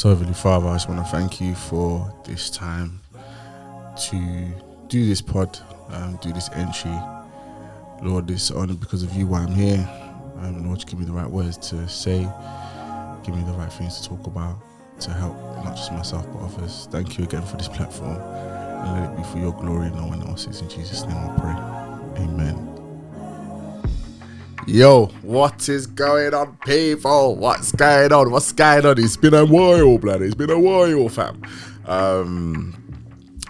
So, Heavenly Father, I just want to thank you for this time to do this pod, do this entry. Lord, it's only because of you why I'm here. Lord, just give me the right words to say, give me the right things to talk about, to help not just myself but others. Thank you again for this platform, and let it be for your glory and no one else's. In Jesus' name I pray. Amen. Yo, what is going on, people? What's going on? It's been a while, blood. It's been a while, fam.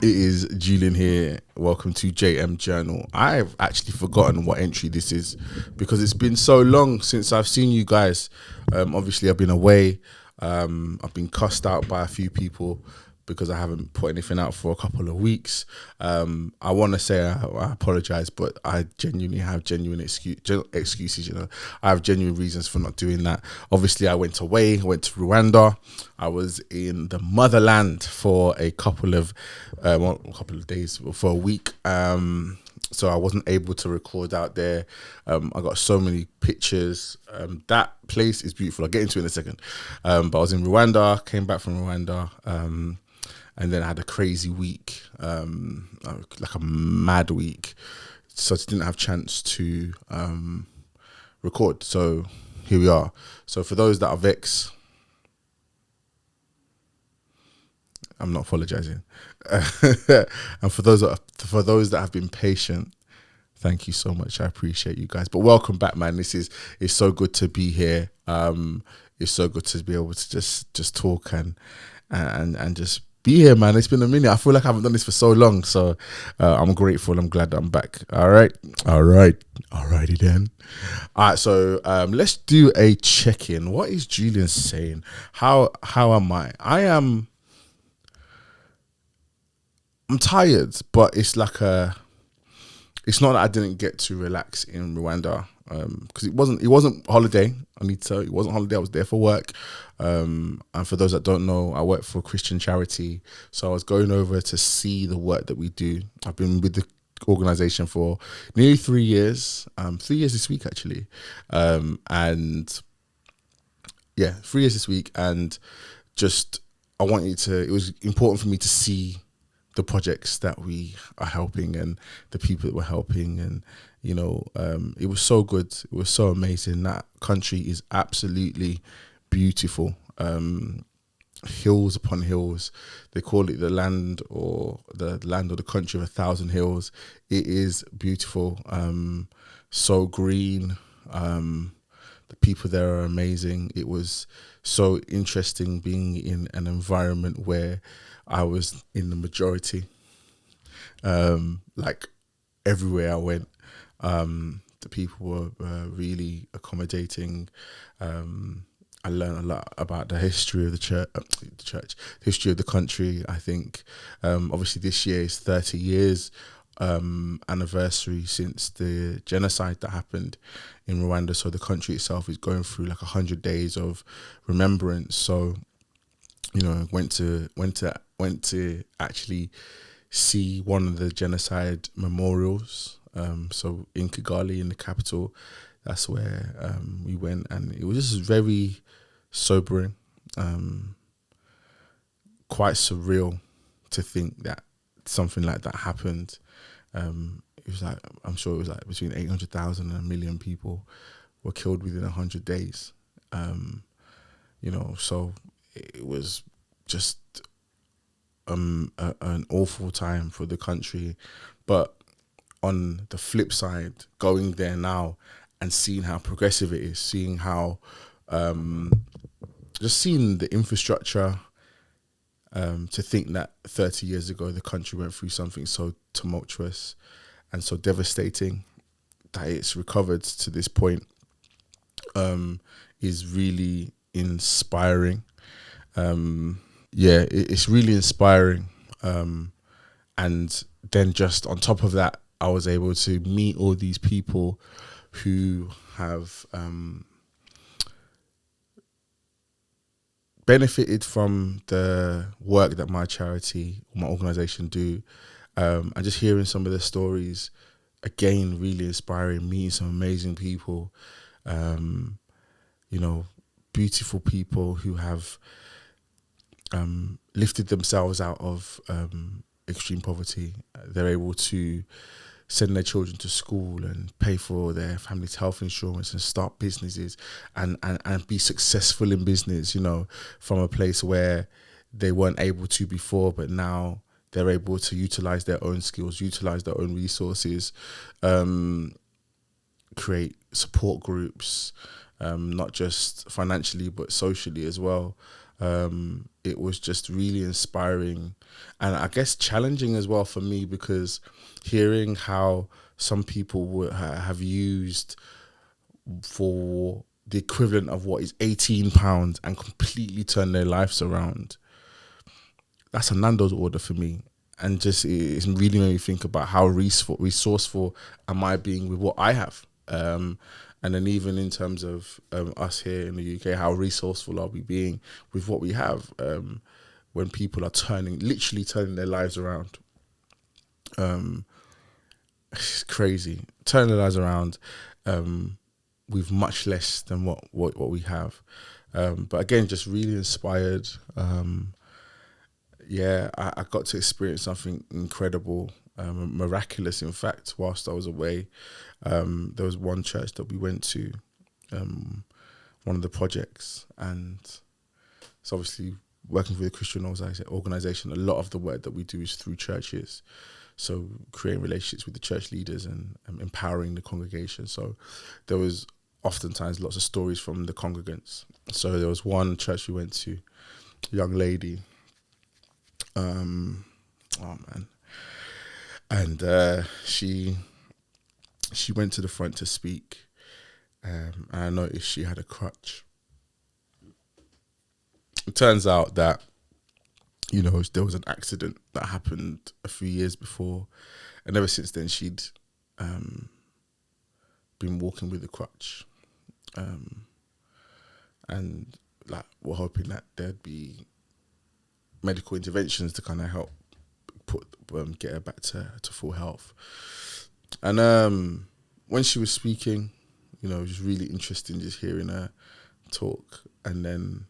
It is Julian here. Welcome to JM Journal. I've actually forgotten what entry this is because it's been so long since I've seen you guys. Obviously, I've been away. I've been cussed out by a few people because I haven't put anything out for a couple of weeks. I want to say I apologize, but I genuinely have excuses. You know, I have genuine reasons for not doing that. Obviously, I went away. I went to Rwanda. I was in the motherland for a couple of days, for a week. So I wasn't able to record out there. I got so many pictures. That place is beautiful. I'll get into it in a second. But I was in Rwanda, came back from Rwanda, and then I had a crazy week, like a mad week. So I just didn't have a chance to record. So here we are. So for those that are vexed, I'm not apologizing. And for those that have been patient, thank you so much. I appreciate you guys. But welcome back, man. It's so good to be here. It's so good to be able to just talk and just be here, man. It's been a minute. I feel like I haven't done this for so long. So I'm grateful. I'm glad that I'm back. Alrighty then. All right, so let's do a check-in. What is Julian saying? How am I? I'm tired, but it's like it's not that I didn't get to relax in Rwanda, because it wasn't holiday. I need to tell you, it wasn't holiday. I was there for work. And for those that don't know, I work for a Christian charity. So I was going over to see the work that we do. I've been with the organization for nearly 3 years, 3 years this week actually. And yeah, 3 years this week. And just, it was important for me to see the projects that we are helping and the people that we're helping. And, you know, it was so good. It was so amazing. That country is absolutely beautiful. Hills upon hills. They call it the land or the country of 1,000 hills. It is beautiful. So green. The people there are amazing. It was so interesting being in an environment where I was in the majority. Like everywhere I went, the people were really accommodating. I learned a lot about the history of the church, history of the country. I think, obviously this year is 30 years anniversary since the genocide that happened in Rwanda. So the country itself is going through like 100 days of remembrance. So, you know, went to actually see one of the genocide memorials. So in Kigali, in the capital, that's where we went, and it was just very sobering, quite surreal to think that something like that happened. It was like, I'm sure it was like between 800,000 and 1 million people were killed within 100 days. You know, so it was just an awful time for the country. But on the flip side, going there now and seeing how progressive it is, seeing how just seeing the infrastructure, to think that 30 years ago the country went through something so tumultuous and so devastating that it's recovered to this point, is really inspiring. It's really inspiring. And then just on top of that, I was able to meet all these people who have benefited from the work that my charity, my organization do. And just hearing some of their stories, again, really inspiring, meeting some amazing people, you know, beautiful people who have lifted themselves out of extreme poverty. They're able to send their children to school and pay for their family's health insurance and start businesses and be successful in business, from a place where they weren't able to before, but now they're able to utilize their own skills, utilize their own resources, create support groups, not just financially, but socially as well. It was just really inspiring and I guess challenging as well for me, because hearing how some people would have used for the equivalent of what is £18 and completely turn their lives around. That's a Nando's order for me. And just it really made me think about how resourceful am I being with what I have. And then even in terms of us here in the UK, how resourceful are we being with what we have when people are literally turning their lives around. It's crazy. Turning their lives around with much less than what we have. But again, just really inspired. I got to experience something incredible, miraculous, in fact, whilst I was away. There was one church that we went to, one of the projects, and it's obviously working with a Christian organisation. A lot of the work that we do is through churches, so creating relationships with the church leaders and empowering the congregation. So there was oftentimes lots of stories from the congregants. So there was one church we went to, a young lady, and she went to the front to speak, and I noticed she had a crutch. It turns out that there was an accident that happened a few years before, and ever since then she'd been walking with a crutch, and like we're hoping that there'd be medical interventions to kind of help get her back to full health. And when she was speaking, it was really interesting just hearing her talk. And then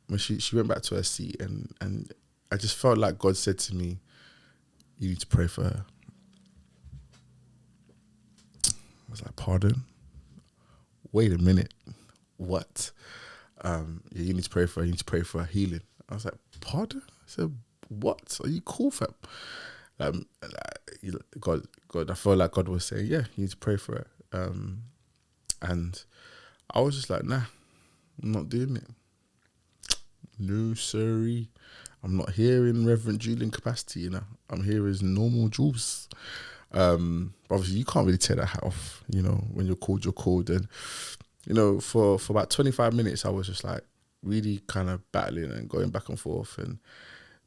when she went back to her seat, and I just felt like God said to me, "You need to pray for her." I was like, "Pardon? Wait a minute. What?" You need to pray for her. You need to pray for her healing. I was like, "Pardon?" I said, "What? Are you cool, fam?" God, I felt like God was saying, "Yeah, you need to pray for it." And I was just like, "Nah, I'm not doing it. No, sorry. I'm not here in Reverend Julian capacity, I'm here as normal Jules." Obviously, you can't really take that hat off, when you're called, you're called. And, for about 25 minutes, I was just like really kind of battling and going back and forth. And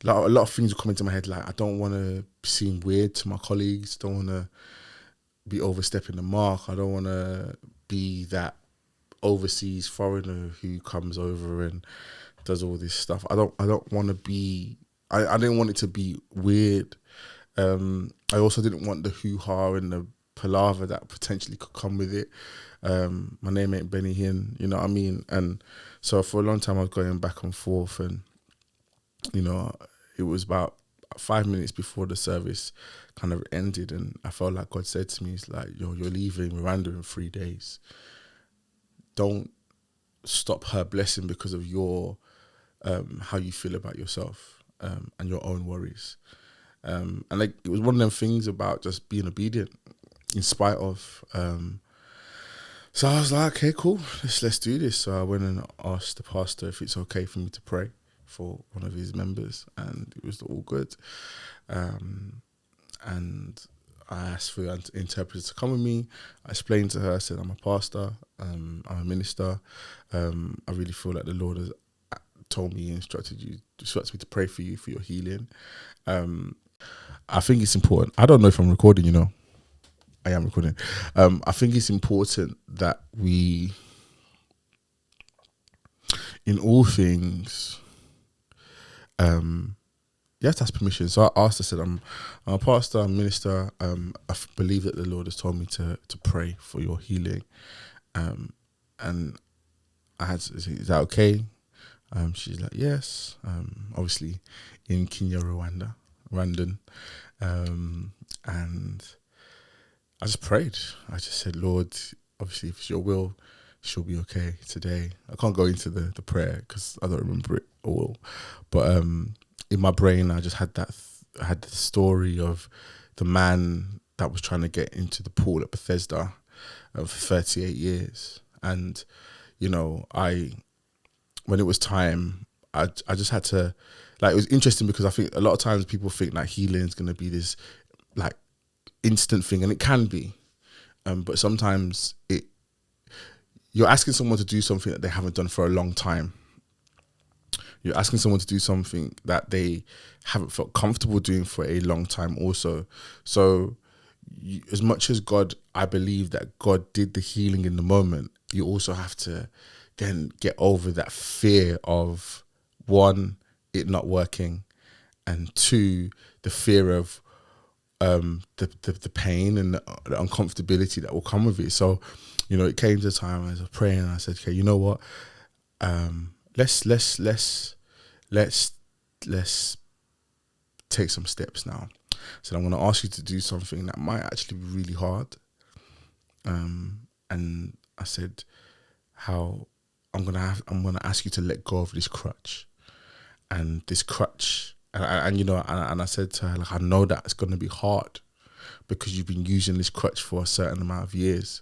a lot of things were coming to my head, like I don't want to seem weird to my colleagues, don't want to be overstepping the mark, I don't want to be that overseas foreigner who comes over and does all this stuff. I don't want to be, I didn't want it to be weird. I also didn't want the hoo-ha and the palaver that potentially could come with it. My name ain't Benny Hinn, you know what I mean? And so for a long time I was going back and forth, and it was about 5 minutes before the service kind of ended, and I felt like God said to me, "It's like, you're leaving Miranda in 3 days. Don't stop her blessing because of your how you feel about yourself and your own worries." And like it was one of them things about just being obedient in spite of. So I was like, "Okay, cool, let's do this." So I went and asked the pastor if it's okay for me to pray for one of his members, and it was all good. And I asked for an interpreter to come with me. I explained to her, I said, "I'm a pastor, I'm a minister. I really feel like the Lord has told me, instructed me to pray for you for your healing." I think it's important. I don't know if I'm recording, I am recording. I think it's important that we, in all things, you have to ask permission. So I asked, I said, I'm a pastor, I'm a minister. I believe that the Lord has told me to pray for your healing. And I had to say, "Is that okay?" She's like, yes. Obviously in Kenya, Rwandan. And I just prayed. I just said, Lord, obviously if it's your will, she'll be okay today. I can't go into the prayer because I don't remember it all. But in my brain, I just had had the story of the man that was trying to get into the pool at Bethesda for 38 years. And, you know, when it was time, I just had to, like, it was interesting because I think a lot of times people think like healing is going to be this like instant thing, and it can be. But sometimes you're asking someone to do something that they haven't done for a long time. You're asking someone to do something that they haven't felt comfortable doing for a long time also. So as much as I believe that God did the healing in the moment, you also have to then get over that fear of, one, it not working, and two, the fear of the pain and the uncomfortability that will come with it. So, you know, it came to a time I was praying and I said, okay, you know what? Let's take some steps now. So I'm going to ask you to do something that might actually be really hard. And I said, I'm going to ask you to let go of this crutch. And this crutch, and you know, and I said to her, like, I know that it's going to be hard because you've been using this crutch for a certain amount of years.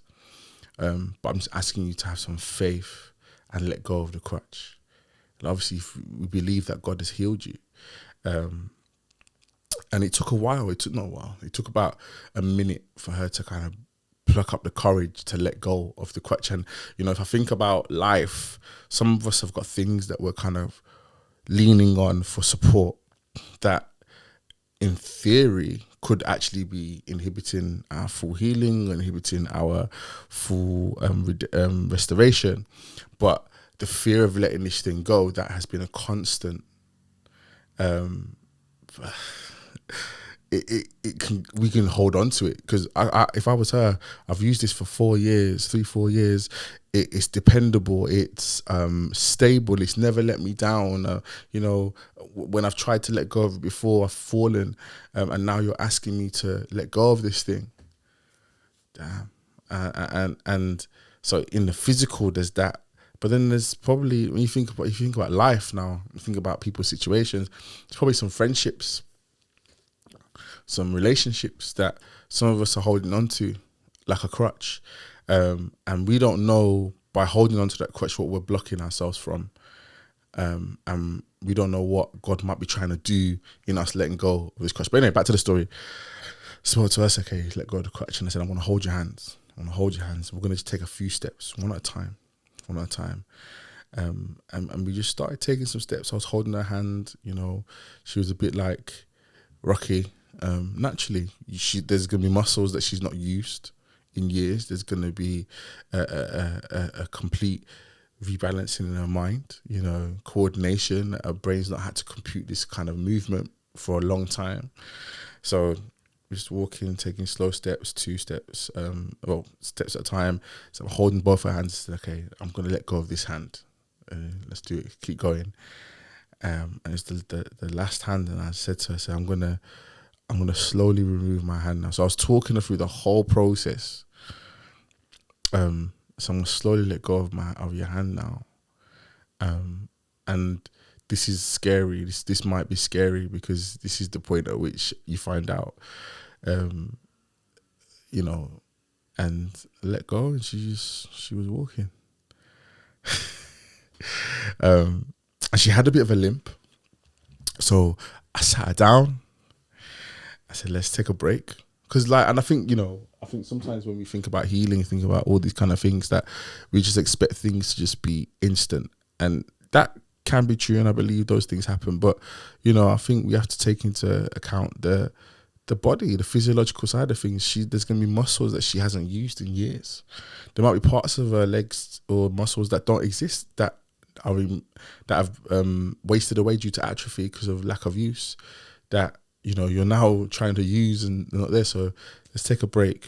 But I'm just asking you to have some faith and let go of the crutch. And obviously, if we believe that God has healed you. And it took a while. It took about a minute for her to kind of pluck up the courage to let go of the crutch. And, you know, if I think about life, some of us have got things that we're kind of leaning on for support that in theory could actually be inhibiting our full healing, inhibiting our full restoration. But the fear of letting this thing go, that has been a constant. We can hold on to it because if I was her, I've used this for 4 years, 4 years. It's dependable, it's stable, it's never let me down. You know, when I've tried to let go of it before, I've fallen, and now you're asking me to let go of this thing. Damn. And so in the physical, there's that. But then there's probably, when you think about life now, you think about people's situations, there's probably some friendships, some relationships that some of us are holding on to like a crutch. And we don't know, by holding on to that crutch, what we're blocking ourselves from. And we don't know what God might be trying to do in us letting go of this crutch. But anyway, back to the story. So to us, okay, let go of the crutch. And I said, I want to hold your hands. We're going to just take a few steps, one at a time. And we just started taking some steps. I was holding her hand, you know, she was a bit like Rocky. Naturally, there's going to be muscles that she's not used in years. There's going to be a complete rebalancing in her mind, you know, coordination. Her brain's not had to compute this kind of movement for a long time. So just walking, taking slow steps, 2 steps, steps at a time. So I'm holding both her hands. Okay, I'm going to let go of this hand. Let's do it. Keep going. And it's the last hand, and I said to her, I'm gonna slowly remove my hand now. So I was talking her through the whole process. So I'm gonna slowly let go of your hand now. And this is scary. This might be scary because this is the point at which you find out, you know, and let go. And she was walking. And she had a bit of a limp. So I sat her down. I said, let's take a break. Because and I think sometimes when we think about healing, think about all these kind of things, that we just expect things to just be instant. And that can be true, and I believe those things happen. But, you know, I think we have to take into account the body, the physiological side of things. There's going to be muscles that she hasn't used in years. There might be parts of her legs or muscles that don't exist, that have wasted away due to atrophy because of lack of use, that, you know, you're now trying to use and they're not there. So let's take a break.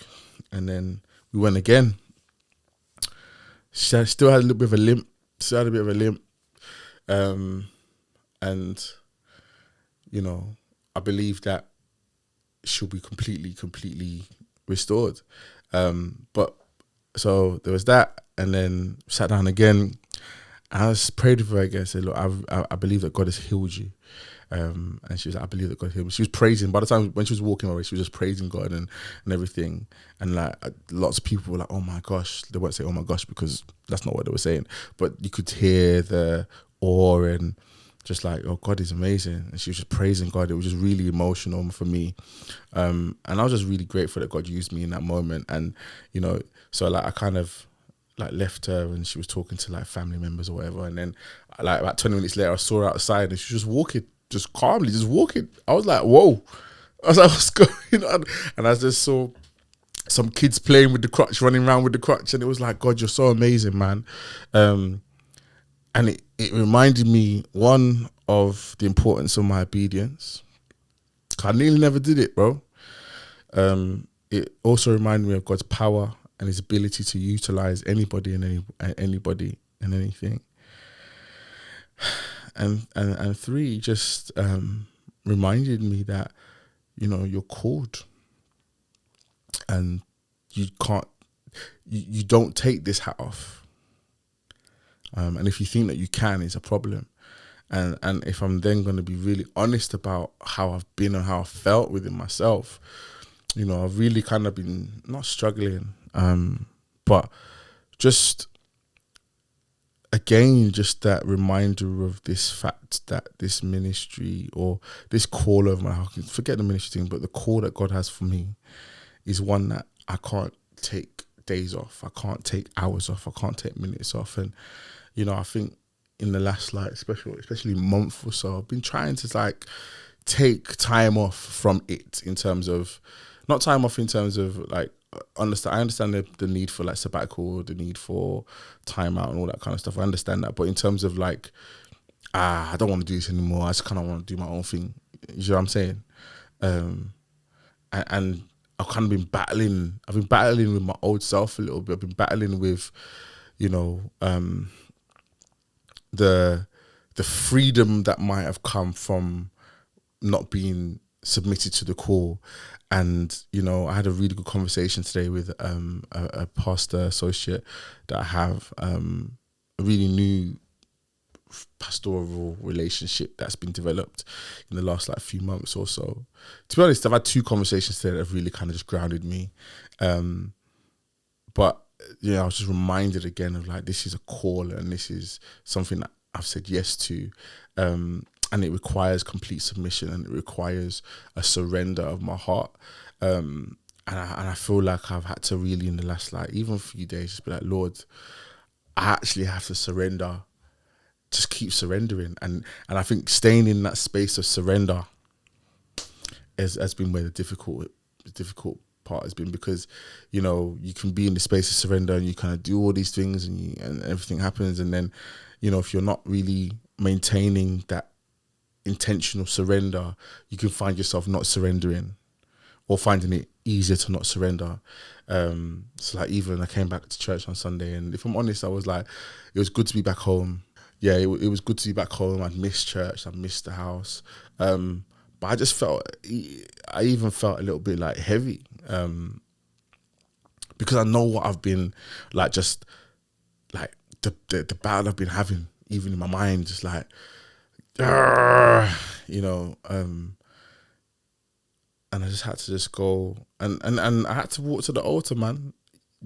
And then we went again. She still had a little bit of a limp. And you know, I believe that she'll be completely restored. But so there was that, and then sat down again. And I just prayed with her again. Said, "Look, I believe that God has healed you." And she was like, "I believe that God healed me." She was praising. By the time when she was walking away, she was just praising God and everything. And like lots of people were like, "Oh my gosh!" They won't say "Oh my gosh" because that's not what they were saying. But you could hear the awe and just like, "Oh, God is amazing." And she was just praising God. It was just really emotional for me. And I was just really grateful that God used me in that moment. And you know, so like I kind of like left her and she was talking to like family members or whatever, and then like about 20 minutes later I saw her outside and she was just walking, just calmly just walking. I was like, whoa. I was like, what's going on? And I just saw some kids playing with the crutch, running around with the crutch, and it was like, God, you're so amazing, man. And it reminded me, one, of the importance of my obedience. I nearly never did it, bro. It also reminded me of God's power and his ability to utilize anybody and anybody and anything. And three, just reminded me that, you know, you're called and you can't, you don't take this hat off. And if you think that you can, it's a problem. And if I'm then going to be really honest about how I've been and how I felt within myself, you know, I've really kind of been not struggling, but just again, just that reminder of this fact that this ministry or this call of my heart, forget the ministry thing, but the call that God has for me is one that I can't take days off. I can't take hours off. I can't take minutes off. And, you know, I think in the last, like, especially month or so, I've been trying to like take time off from it, in terms of, not time off in terms of like, I understand the need for like sabbatical, the need for time out and all that kind of stuff. I understand that. But in terms of like, I don't want to do this anymore. I just kind of want to do my own thing. You know what I'm saying? And I've kind of been battling. I've been battling with my old self a little bit. I've been battling with, you know, the freedom that might have come from not being submitted to the call. And, you know, I had a really good conversation today with a pastor associate that I have, a really new pastoral relationship that's been developed in the last like few months or so. To be honest, I've had two conversations today that have really kind of just grounded me. But, you know, I was just reminded again of like, this is a call and this is something that I've said yes to. And it requires complete submission and it requires a surrender of my heart. And I feel like I've had to really, in the last like even a few days, just be like, Lord, I actually have to surrender. Just keep surrendering. And I think staying in that space of surrender has been where the difficult part has been, because, you know, you can be in the space of surrender and you kind of do all these things and everything happens. And then, you know, if you're not really maintaining that intentional surrender, you can find yourself not surrendering or finding it easier to not surrender. So like, even I came back to church on Sunday, and if I'm honest, I was like, it was good to be back home. Yeah, it was good to be back home. I'd missed church, I'd missed the house. But I just I even felt a little bit like heavy, because I know what I've been like, just like the battle I've been having, even in my mind, just like, you know, and I just had to just go and I had to walk to the altar, man.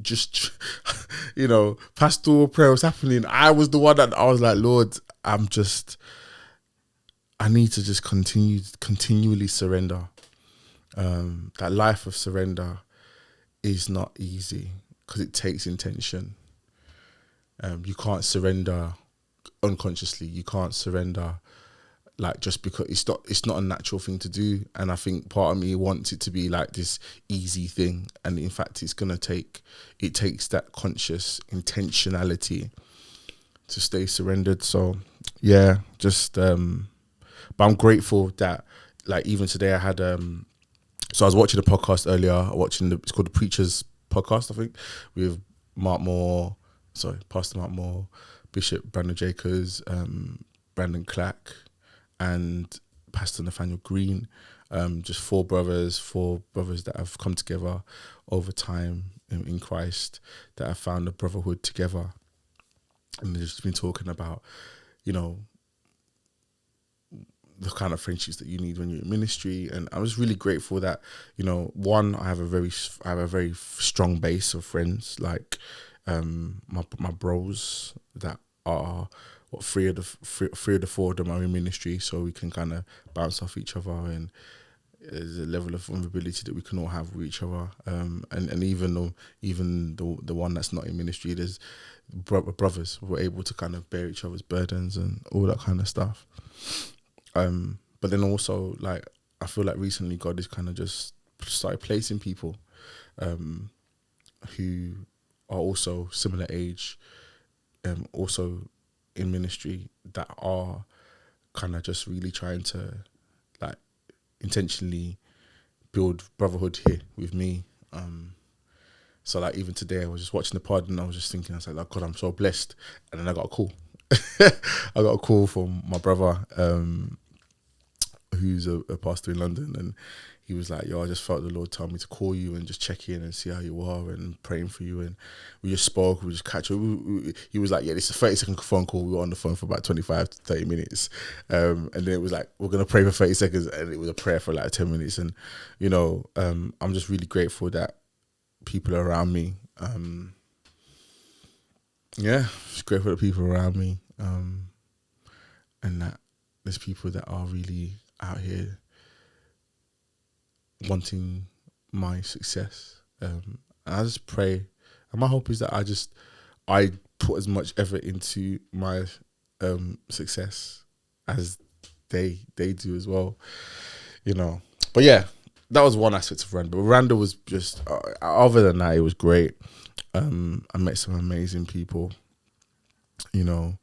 Just, you know, pastoral prayer was happening. I was the one that I was like, Lord, I need to just continually surrender. That life of surrender is not easy because it takes intention. You can't surrender unconsciously. You can't surrender like just because it's not a natural thing to do. And I think part of me wants it to be like this easy thing, and in fact it takes that conscious intentionality to stay surrendered. So yeah, just but I'm grateful that, like, even today I had so I was watching a podcast earlier, it's called the Preachers Podcast, I think, with Pastor Mark Moore, Bishop Brandon Jacobs, Brandon Clack, and Pastor Nathaniel Green. Just four brothers that have come together over time in Christ, that have found a brotherhood together. And they've just been talking about, you know, the kind of friendships that you need when you're in ministry. And I was really grateful that, you know, one, I have a very strong base of friends, like my bros that are three of the four of them are in ministry, so we can kind of bounce off each other, and there's a level of vulnerability that we can all have with each other. And even the one that's not in ministry, there's brothers who are able to kind of bear each other's burdens and all that kind of stuff. But then also, like, I feel like recently God has kind of just started placing people who are also similar age, also in ministry, that are kind of just really trying to, like, intentionally build brotherhood here with me. So like even today I was just watching the pod and I was just thinking, I was like, God, I'm so blessed. And then I got a call. I got a call from my brother, who's a pastor in London, and he was like, yo, I just felt the Lord tell me to call you and just check in and see how you are and praying for you. And we just spoke, we just catch up. He was like, yeah, this is a 30-second phone call. We were on the phone for about 25 to 30 minutes. And then it was like, we're going to pray for 30 seconds. And it was a prayer for like 10 minutes. And, you know, I'm just really grateful that people are around me. Just grateful that people are around me. And that there's people that are really out here wanting my success. And I just pray, and my hope is that I put as much effort into my success as they do as well, you know. But yeah, that was one aspect of Randall. Randall was just, other than that, it was great. I met some amazing people, you know.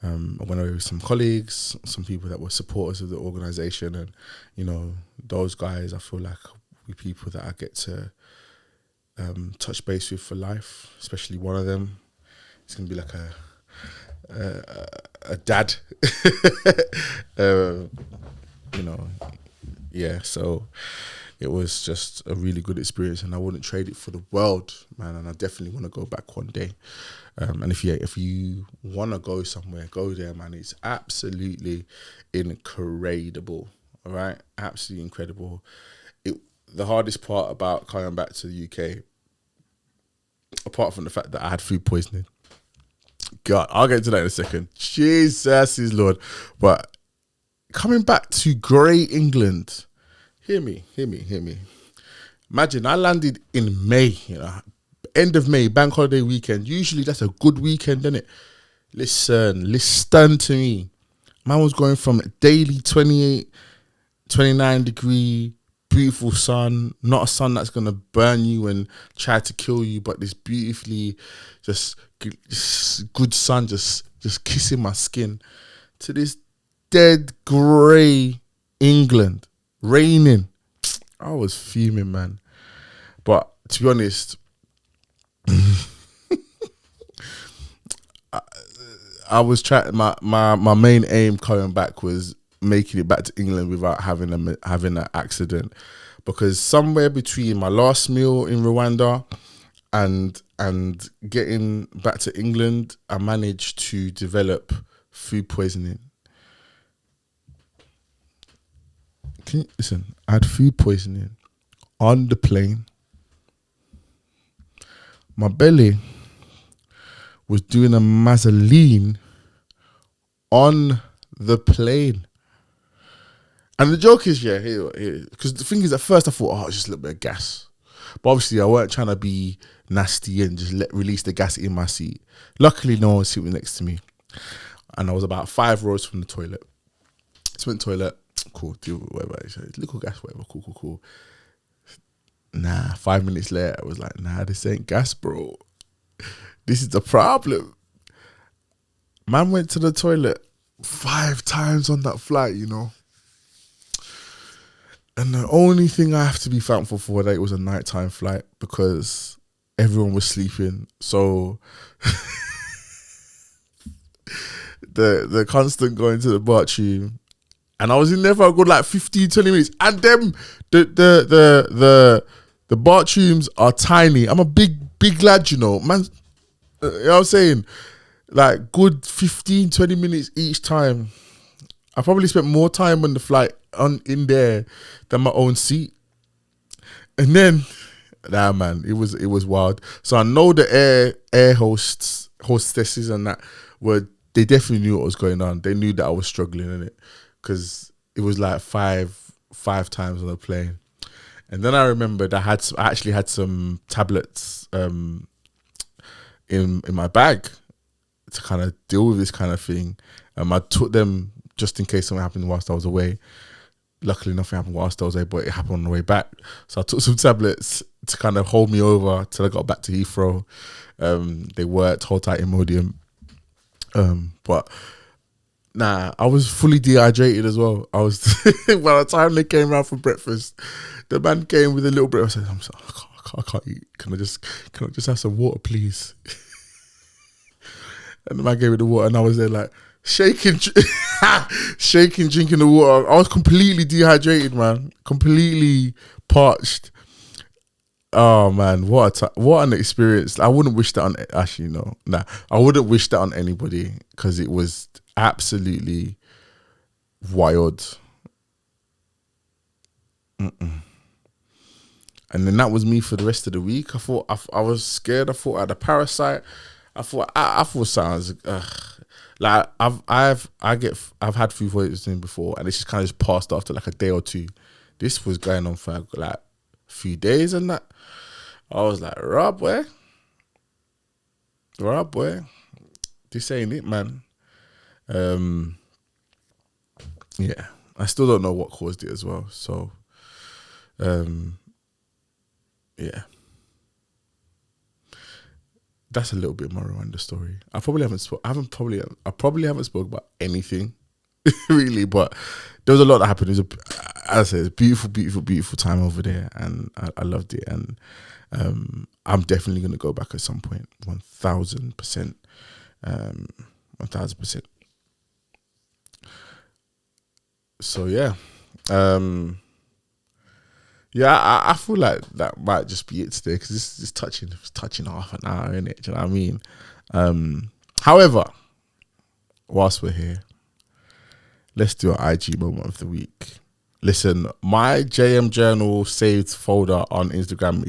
I went away with some colleagues, some people that were supporters of the organisation, and, you know, those guys, I feel like, were people that I get to touch base with for life, especially one of them. It's going to be like a dad, you know, yeah, so it was just a really good experience, and I wouldn't trade it for the world, man, and I definitely want to go back one day. And if you want to go somewhere, go there, man. It's absolutely incredible, all right? Absolutely incredible. The hardest part about coming back to the UK, apart from the fact that I had food poisoning, God, I'll get to that in a second. Jesus is Lord. But coming back to grey England, hear me. Imagine I landed in May, you know, end of May, bank holiday weekend. Usually that's a good weekend, isn't it? Listen to me. Man was going from daily 28, 29 degree, beautiful sun, not a sun that's going to burn you and try to kill you, but this beautifully just good sun just kissing my skin, to this dead grey England, raining. I was fuming, man. But to be honest, I was trying. My main aim coming back was making it back to England without having an accident, because somewhere between my last meal in Rwanda and getting back to England, I managed to develop food poisoning. Can you listen? I had food poisoning on the plane. My belly was doing a mazzoline on the plane. And the joke is, because the thing is, at first I thought, it's just a little bit of gas. But obviously I weren't trying to be nasty and just release the gas in my seat. Luckily, no one was sitting next to me. And I was about 5 rows from the toilet. Just went to the toilet, cool, do whatever. Little gas, whatever, cool. Nah, 5 minutes later, I was like, nah, this ain't gas, bro. This is the problem. Man went to the toilet 5 times on that flight, you know. And the only thing I have to be thankful for that it was a nighttime flight, because everyone was sleeping. So the constant going to the bathroom. And I was in there for a good like 15, 20 minutes. And them, the bathrooms are tiny. I'm a big lad, you know. Man, you know what I'm saying? Like good 15, 20 minutes each time. I probably spent more time on the flight in there than my own seat. And then, nah, man, it was wild. So I know the air hostesses and that they definitely knew what was going on. They knew that I was struggling in it because it was like five times on the plane. And then I remembered I actually had some tablets in my bag to kind of deal with this kind of thing. I took them just in case something happened whilst I was away. Luckily, nothing happened whilst I was away, but it happened on the way back. So I took some tablets to kind of hold me over till I got back to Heathrow. They worked, hold tight Imodium. But nah, I was fully dehydrated as well. I was by the time they came around for breakfast, the man came with a little bit. I said, "I'm sorry, I can't eat. Can I just have some water, please?" And the man gave me the water, and I was there like shaking, drinking the water. I was completely dehydrated, man. Completely parched. Oh man, what an experience! I wouldn't wish that on actually no, nah. I wouldn't wish that on anybody because it was absolutely wild. And then that was me for the rest of the week. I thought I was scared. I thought I had a parasite. I thought sounds like I've had food poisoning before, and it's just kind of just passed after like a day or two. This was going on for like a few days, and that I was like, Rob, boy, this ain't it, man. Yeah, I still don't know what caused it as well. So, yeah. That's a little bit more around the story. I probably haven't spoke about anything really, but there was a lot that happened. It was as I said, it's a beautiful time over there, and I loved it. And I'm definitely going to go back at some point, 1,000%, 1,000%. So yeah, yeah, I feel like that might just be it today because this is touching half an hour, innit? Do you know what I mean? However, whilst we're here, let's do an IG moment of the week. Listen, my JM Journal saved folder on Instagram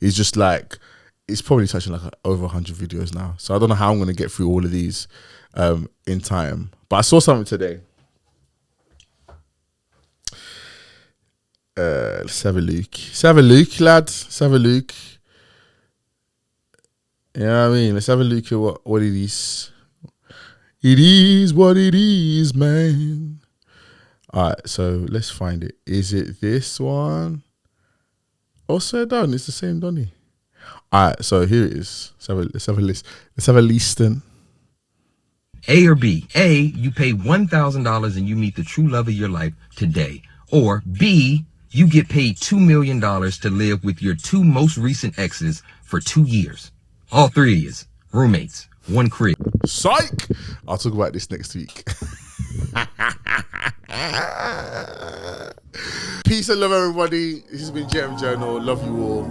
is just like, it's probably touching like over 100 videos now. So I don't know how I'm going to get through all of these in time. But I saw something today. Let's have a look. Let's have a look, lads. Let's have a look. You know what I mean? Let's have a look at what it is. It is what it is, man. All right, so let's find it. Is it this one? Also done. It's the same, Donny. All right, so here it is. Let's have a list. Let's have a listen. A or B? A, you pay $1,000 and you meet the true love of your life today. Or B, you get paid $2 million to live with your two most recent exes for 2 years. All three of you, roommates, one crib. Psych! I'll talk about this next week. Peace and love, everybody. This has been JM Journal. Love you all.